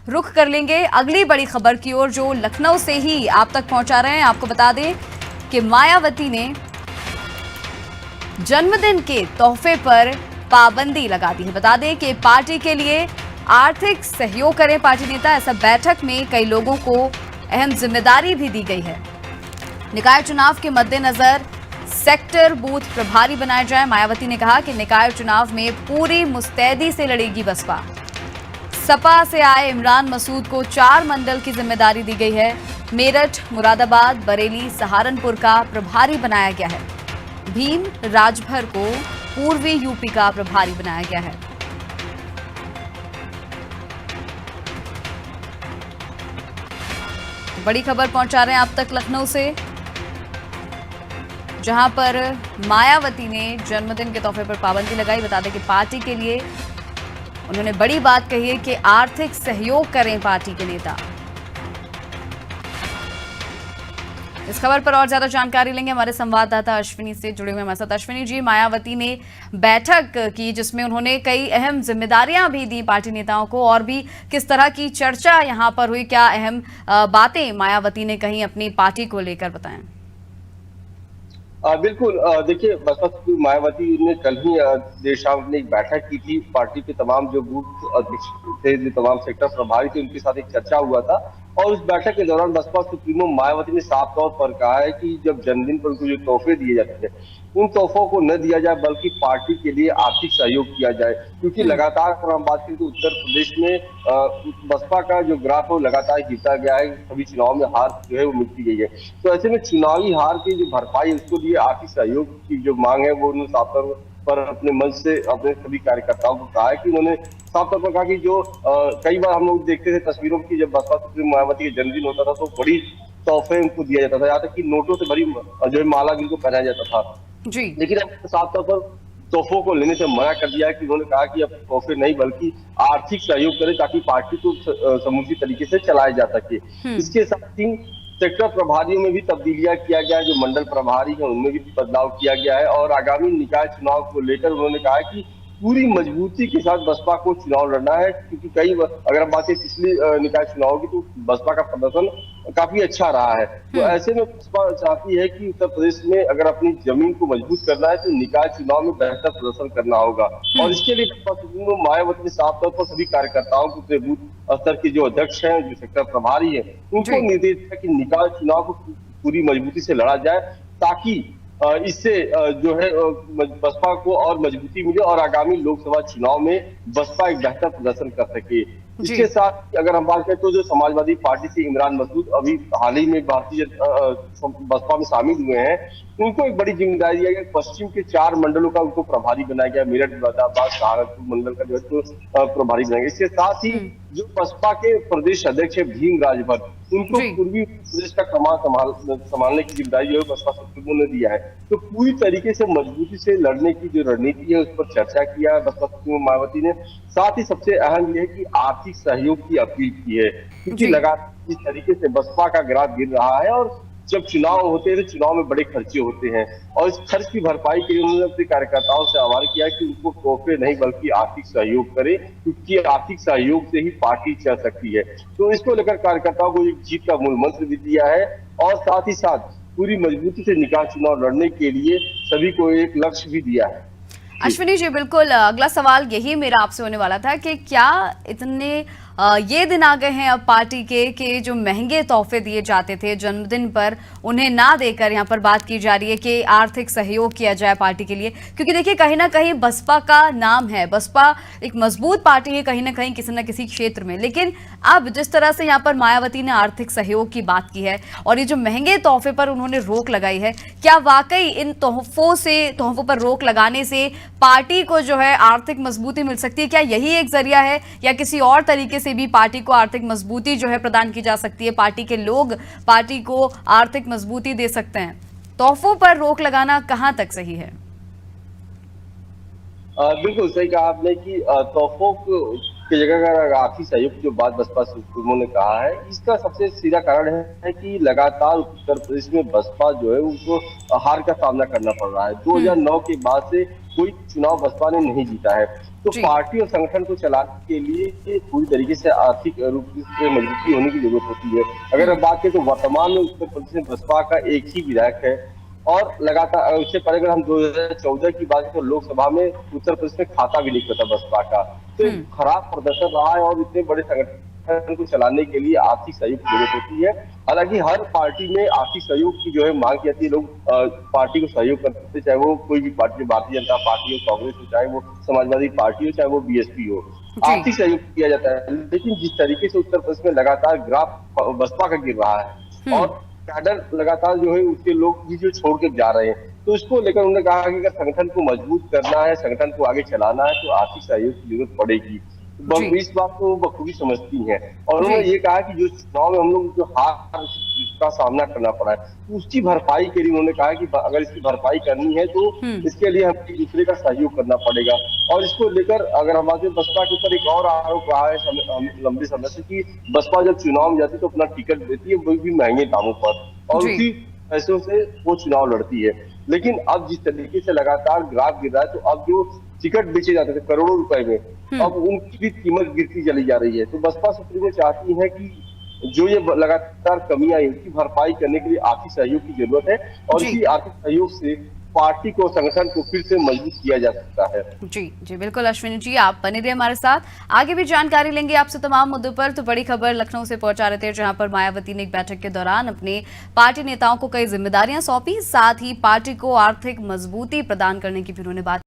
रुख कर लेंगे अगली बड़ी खबर की ओर, जो लखनऊ से ही आप तक पहुंचा रहे हैं। आपको बता दें कि मायावती ने जन्मदिन के तोहफे पर पाबंदी लगा दी है। बता दें कि पार्टी के लिए आर्थिक सहयोग करें पार्टी नेता, ऐसा बैठक में कई लोगों को अहम जिम्मेदारी भी दी गई है। निकाय चुनाव के मद्देनजर सेक्टर बूथ प्रभारी बनाए जाए। मायावती ने कहा कि निकाय चुनाव में पूरी मुस्तैदी से लड़ेगी बसपा। सपा से आए इमरान मसूद को 4 मंडल की जिम्मेदारी दी गई है। मेरठ, मुरादाबाद, बरेली, सहारनपुर का प्रभारी बनाया गया है। भीम राजभर को पूर्वी यूपी का प्रभारी बनाया गया है। बड़ी खबर पहुंचा रहे हैं आप तक लखनऊ से, जहां पर मायावती ने जन्मदिन के तोहफे पर पाबंदी लगाई। बता दें कि पार्टी के लिए उन्होंने बड़ी बात कही है कि आर्थिक सहयोग करें पार्टी के नेता। इस खबर पर और ज्यादा जानकारी लेंगे हमारे संवाददाता अश्विनी से जुड़े हुए हमारे साथ। अश्विनी जी, मायावती ने बैठक की जिसमें उन्होंने कई अहम जिम्मेदारियां भी दी पार्टी नेताओं को, और भी किस तरह की चर्चा यहां पर हुई, क्या अहम बातें मायावती ने कहीं अपनी पार्टी को लेकर, बताएं। बिल्कुल। देखिए, बसपा सुप्रीमो मायावती ने कल ही देर शाम में एक बैठक की थी। पार्टी के तमाम जो बूथ अध्यक्ष थे, जो तमाम सेक्टर प्रभारी थे, उनके साथ एक चर्चा हुआ था। और उस बैठक के दौरान बसपा सुप्रीमो मायावती ने साफ तौर पर कहा है कि जब जन्मदिन पर उनको जो तोहफे दिए जाते थे, उन तोहफों को न दिया जाए, बल्कि पार्टी के लिए आर्थिक सहयोग किया जाए। क्योंकि लगातार अगर हम बात करें तो उत्तर प्रदेश में बसपा का जो ग्राफ है वो लगातार गिरता गया है। सभी चुनाव में हार जो है वो मिलती गई है। तो ऐसे में चुनावी हार की जो भरपाई, उसको लिए आर्थिक सहयोग की जो मांग है, वो उन्होंने साफ तौर पर अपने मंच से अपने सभी कार्यकर्ताओं को कहा है कि उन्होंने साफ तौर पर कहा कि जो कई बार हम लोग देखते थे तस्वीरों की, जब बसपा सुप्रीमो मायावती का जन्मदिन होता था तो बड़ी तोहफे उनको दिया जाता था, यहाँ तक कि नोटों से भरी जो है माला जिनको पहनाया जाता था जी। लेकिन अब साफ तौर पर तोहफों को लेने से मना कर दिया है कि उन्होंने कहा कि अब तोहफे नहीं बल्कि आर्थिक सहयोग करें, ताकि पार्टी को समूची तरीके से चलाया जा सके। इसके साथ ही सेक्टर प्रभारियों में भी तब्दीलियां किया गया है। जो मंडल प्रभारी है उनमें भी बदलाव किया गया है। और आगामी निकाय चुनाव को लेकर उन्होंने कहा है कि पूरी मजबूती के साथ बसपा को चुनाव लड़ना है। क्योंकि अगर हम बात करें पिछली निकाय चुनाव की, तो बसपा का प्रदर्शन काफी अच्छा रहा है। तो ऐसे में बसपा चाहती है कि उत्तर प्रदेश में अगर अपनी जमीन को मजबूत करना है तो निकाय चुनाव में बेहतर प्रदर्शन करना होगा। और इसके लिए बसपा सुप्रीमो मायावती ने साफ तौर पर सभी कार्यकर्ताओं को अपने बूथ स्तर के जो अध्यक्ष हैं, जो सेक्टर प्रभारी है, उनको निर्देश दिया कि निकाय चुनाव को पूरी मजबूती से लड़ा जाए, ताकि इससे जो है बसपा को और मजबूती मिले और आगामी लोकसभा चुनाव में बसपा एक बेहतर प्रदर्शन कर सके। इसके साथ अगर हम बात करें तो जो समाजवादी पार्टी से इमरान मसूद अभी हाल ही में बसपा में शामिल हुए हैं, उनको एक बड़ी जिम्मेदारी दिया गया। पश्चिम के 4 मंडलों का उनको प्रभारी बनाया गया। मेरठ, मुरादाबाद, सहारनपुर मंडल का जो है प्रभारी बनाया गया। इसके साथ ही जो बसपा के प्रदेश अध्यक्ष है भीम राजभर, उनको पूर्वी प्रदेश का कमान संभालने की जिम्मेदारी जो है बसपा सुप्रीमो ने दिया है। तो पूरी तरीके से मजबूती से लड़ने की जो रणनीति है उस पर चर्चा किया है बसपा सुप्रीमो मायावती ने। साथ ही सबसे अहम यह है कि आर्थिक सहयोग की अपील की है, क्योंकि लगातार इस तरीके से बसपा का ग्राफ गिर रहा है। और जब चुनाव होते हैं तो चुनाव में बड़े खर्चे होते हैं, और इस खर्च की भरपाई के लिए उन्होंने अपने कार्यकर्ताओं से आह्वान किया कि उनको तोहफे नहीं बल्कि आर्थिक सहयोग करें, क्योंकि आर्थिक सहयोग से ही पार्टी चल सकती है। तो इसको लेकर कार्यकर्ताओं को एक जीत का मूल मंत्र भी दिया है। और साथ ही साथ पूरी मजबूती से निकाय चुनाव लड़ने के लिए सभी को एक लक्ष्य भी दिया है। अश्विनी जी, बिल्कुल अगला सवाल यही मेरा आपसे होने वाला था कि क्या इतने ये दिन आ गए हैं अब पार्टी के कि जो महंगे तोहफे दिए जाते थे जन्मदिन पर, उन्हें ना देकर यहाँ पर बात की जा रही है कि आर्थिक सहयोग किया जाए पार्टी के लिए। क्योंकि देखिए, कहीं ना कहीं बसपा का नाम है, बसपा एक मजबूत पार्टी है कहीं ना कहीं किसी न किसी क्षेत्र में। लेकिन अब जिस तरह से यहाँ पर मायावती ने आर्थिक सहयोग की बात की है और ये जो महंगे तोहफे पर उन्होंने रोक लगाई है, क्या वाकई इन तोहफों पर रोक लगाने से पार्टी को जो है आर्थिक मजबूती मिल सकती है? क्या यही एक जरिया है, या किसी और तरीके से भी पार्टी को आर्थिक मजबूती जो है प्रदान की जा सकती है? पार्टी के लोग पार्टी को आर्थिक मजबूती दे सकते हैं। तोहफों पर रोक लगाना कहां तक सही है? बिल्कुल सही कहा आपने कि तोहफों की जगह अगर आर्थिक सहयोग की जो बात बसपा सुप्रीमो ने कहा है, इसका सबसे सीधा कारण है कि लगातार उत्तर प्रदेश में बसपा जो है उनको हार का सामना करना पड़ रहा है। 2009 के बाद से कोई चुनाव बसपा ने नहीं जीता है। तो जी पार्टी और संगठन को चलाने के लिए पूरी तरीके से आर्थिक रूप से मजबूती होने की जरूरत होती है। अगर हम बात करें तो वर्तमान में उत्तर प्रदेश में बसपा का एक ही विधायक है और लगातार उससे पहले अगर हम 2014 की बात करें तो लोकसभा में उत्तर प्रदेश में खाता भी नहीं खुला बसपा का। तो एक खराब प्रदर्शन रहा है और इतने बड़े संगठन को चलाने के लिए आर्थिक सहयोग की जरूरत होती है। हालांकि हर पार्टी में आर्थिक सहयोग की जो है मांग की जाती है, लोग पार्टी को सहयोग करते, चाहे वो कोई भी पार्टी, भारतीय जनता पार्टी हो, कांग्रेस हो, चाहे वो समाजवादी पार्टी हो, चाहे वो बीएसपी हो, जी आर्थिक सहयोग किया जाता है। लेकिन जिस तरीके से उत्तर प्रदेश में लगातार ग्राफ बसपा का गिर रहा है और कैडर लगातार जो है उसके लोग भी जो छोड़ के जा रहे हैं, तो इसको लेकर उन्होंने कहा कि अगर संगठन को मजबूत करना है, संगठन को आगे चलाना है, तो आर्थिक सहयोग की जरूरत पड़ेगी। जी इस बात को वो बखूबी समझती हैं और जी उन्होंने ये कहा कि जो चुनाव में हम लोग जो हार का सामना करना पड़ा है, उसकी भरपाई के लिए उन्होंने कहा कि अगर इसकी भरपाई करनी है तो इसके लिए हमें एक दूसरे का सहयोग करना पड़ेगा। और इसको लेकर अगर हमारे बसपा के ऊपर एक और आरोप रहा है लंबे समय से कि बसपा जब चुनाव में जाती है तो अपना टिकट देती है, वो भी महंगे दामों पर, और जी उसी पैसों से वो चुनाव लड़ती है। लेकिन अब जिस तरीके से लगातार ग्राफ गिर रहा है, तो अब जो टिकट बेचे जाते थे करोड़ों रुपए में, अब उनकी भी कीमत गिरती चली जा रही है। तो बसपा सुप्रीमो चाहती है कि जो ये लगातार कमी आई उसकी भरपाई करने के लिए आर्थिक सहयोग की जरूरत है और जी इसी आर्थिक सहयोग से पार्टी को, संगठन को फिर से मजबूत किया जा सकता है। जी जी बिल्कुल अश्विनी जी, आप बने रहिए हमारे साथ, आगे भी जानकारी लेंगे आपसे तमाम मुद्दों पर। तो बड़ी खबर लखनऊ से पहुंचा रहे थे, जहां पर मायावती ने एक बैठक के दौरान अपने पार्टी नेताओं को कई जिम्मेदारियां सौंपी, साथ ही पार्टी को आर्थिक मजबूती प्रदान करने की भी उन्होंने बात